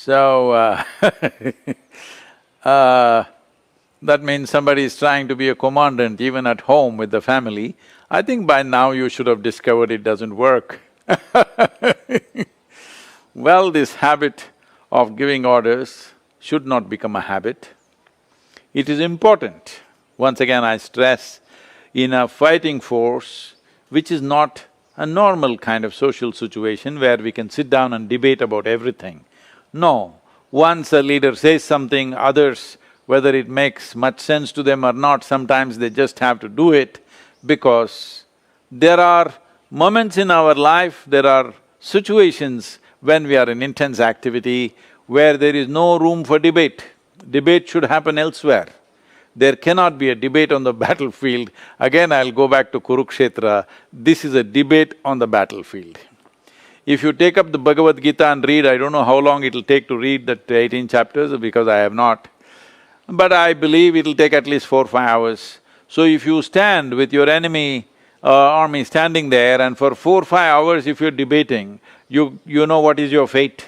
So, uh, that means somebody is trying to be a commandant even at home with the family. I think by now you should have discovered it doesn't work. Well, this habit of giving orders should not become a habit. It is important. Once again I stress, in a fighting force, which is not a normal kind of social situation where we can sit down and debate about everything. No, once a leader says something, others, whether it makes much sense to them or not, sometimes they just have to do it because there are moments in our life, there are situations when we are in intense activity where there is no room for debate. Debate should happen elsewhere. There cannot be a debate on the battlefield. Again, I'll go back to Kurukshetra, this is a debate on the battlefield. If you take up the Bhagavad Gita and read, I don't know how long it'll take to read that 18 chapters because I have not, but I believe it'll take at least 4 or 5 hours. So if you stand with your enemy army standing there and for 4 or 5 hours if you're debating, you know what is your fate.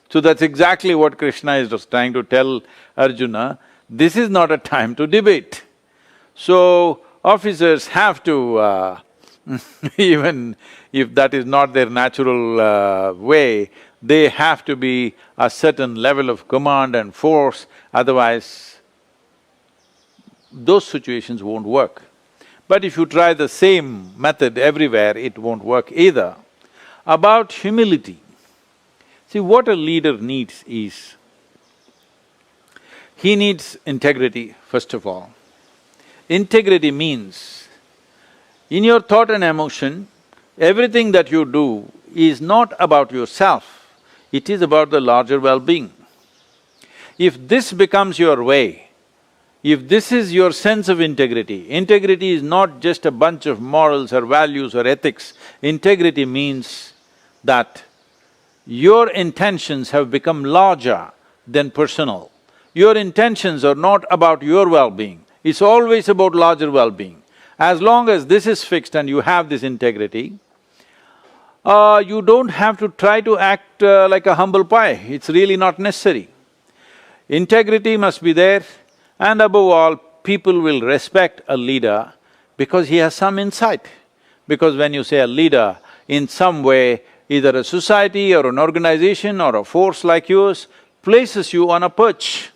So that's exactly what Krishna is just trying to tell Arjuna, this is not a time to debate. So officers have to even if that is not their natural way, they have to be a certain level of command and force, otherwise those situations won't work. But if you try the same method everywhere, it won't work either. About humility, see what a leader needs is, he needs integrity first of all. Integrity means, in your thought and emotion, everything that you do is not about yourself, it is about the larger well-being. If this becomes your way, if this is your sense of integrity, integrity is not just a bunch of morals or values or ethics, integrity means that your intentions have become larger than personal. Your intentions are not about your well-being, it's always about larger well-being. As long as this is fixed and you have this integrity, you don't have to try to act like a humble pie, it's really not necessary. Integrity must be there, and above all, people will respect a leader because he has some insight. Because when you say a leader, in some way, either a society or an organization or a force like yours places you on a perch.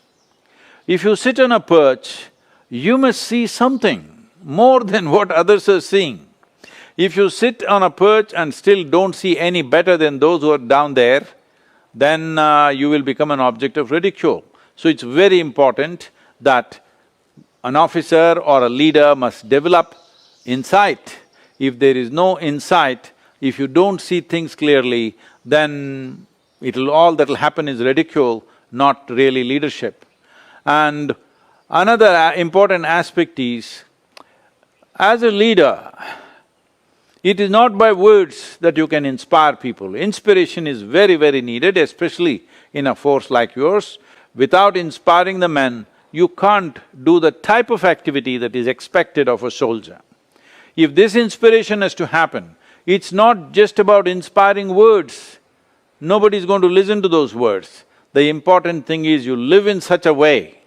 If you sit on a perch, you must see something more than what others are seeing. If you sit on a perch and still don't see any better than those who are down there, then you will become an object of ridicule. So it's very important that an officer or a leader must develop insight. If there is no insight, if you don't see things clearly, then all that'll happen is ridicule, not really leadership. And another important aspect is, as a leader, it is not by words that you can inspire people. Inspiration is very, very needed, especially in a force like yours. Without inspiring the men, you can't do the type of activity that is expected of a soldier. If this inspiration has to happen, it's not just about inspiring words. Nobody's going to listen to those words. The important thing is you live in such a way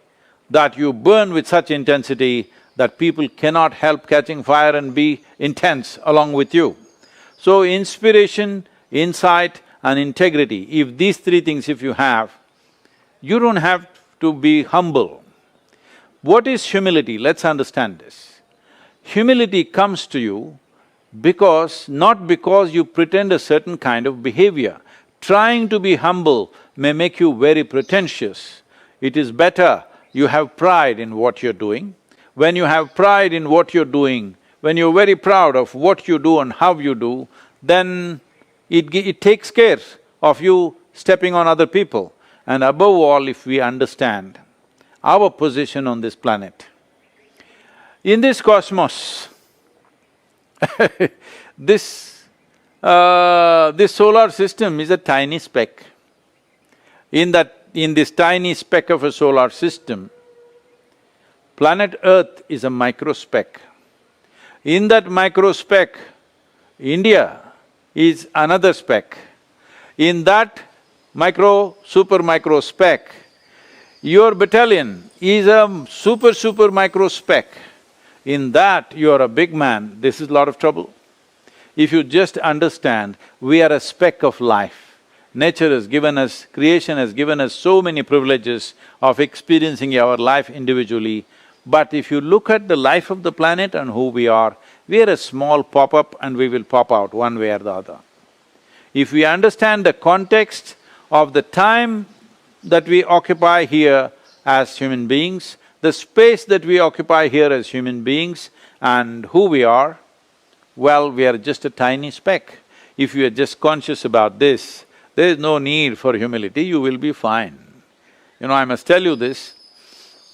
that you burn with such intensity that people cannot help catching fire and be intense along with you. So inspiration, insight and integrity, if these three things if you have, you don't have to be humble. What is humility? Let's understand this. Humility comes to you not because you pretend a certain kind of behavior. Trying to be humble may make you very pretentious. It is better you have pride in what you're doing. When you have pride in what you're doing, when you're very proud of what you do and how you do, then it takes care of you stepping on other people. And above all, if we understand our position on this planet, in this cosmos, this solar system is a tiny speck. In this tiny speck of a solar system, planet Earth is a microspeck. In that microspeck, India is another speck. In that super micro speck. Your battalion is a super micro speck. In that, you are a big man, this is a lot of trouble. If you just understand, we are a speck of life. Nature has given us, creation has given us so many privileges of experiencing our life individually. But if you look at the life of the planet and who we are a small pop-up and we will pop out one way or the other. If we understand the context of the time that we occupy here as human beings, the space that we occupy here as human beings and who we are, well, we are just a tiny speck. If you are just conscious about this, there is no need for humility, you will be fine. You know, I must tell you this,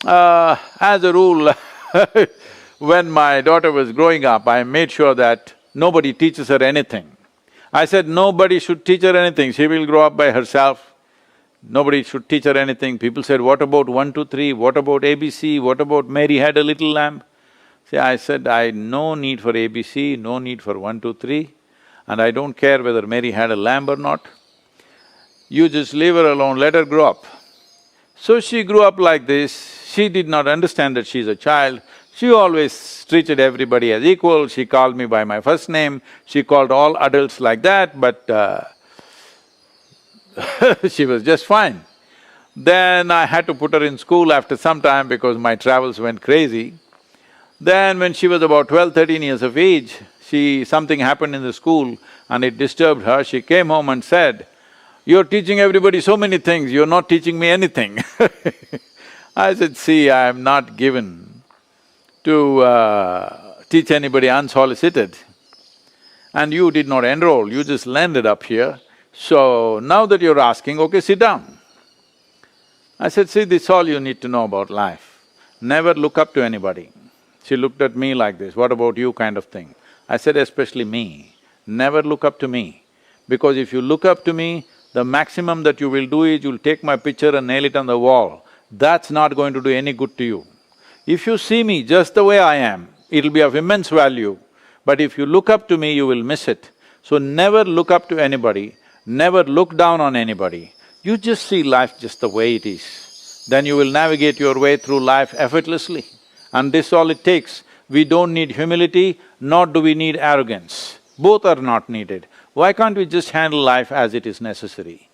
as a rule when my daughter was growing up, I made sure that nobody teaches her anything. I said, nobody should teach her anything, she will grow up by herself. Nobody should teach her anything. People said, what about 1, 2, 3, what about ABC, what about Mary had a little lamb? See, I said, no need for ABC, no need for 1, 2, 3, and I don't care whether Mary had a lamb or not. You just leave her alone, let her grow up. So she grew up like this, she did not understand that she's a child. She always treated everybody as equal, she called me by my first name, she called all adults like that, but she was just fine. Then I had to put her in school after some time because my travels went crazy. Then when she was about 12, 13 years of age, something happened in the school and it disturbed her. She came home and said, "You're teaching everybody so many things, you're not teaching me anything." I said, "See, I am not given to teach anybody unsolicited. And you did not enroll, you just landed up here. So now that you're asking, okay, sit down." I said, "See, this is all you need to know about life. Never look up to anybody." She looked at me like this, "What about you?" kind of thing. I said, "Especially me, never look up to me. Because if you look up to me, the maximum that you will do is you'll take my picture and nail it on the wall. That's not going to do any good to you. If you see me just the way I am, it'll be of immense value. But if you look up to me, you will miss it. So never look up to anybody, never look down on anybody. You just see life just the way it is. Then you will navigate your way through life effortlessly. And this is all it takes. We don't need humility, nor do we need arrogance. Both are not needed. Why can't we just handle life as it is necessary?"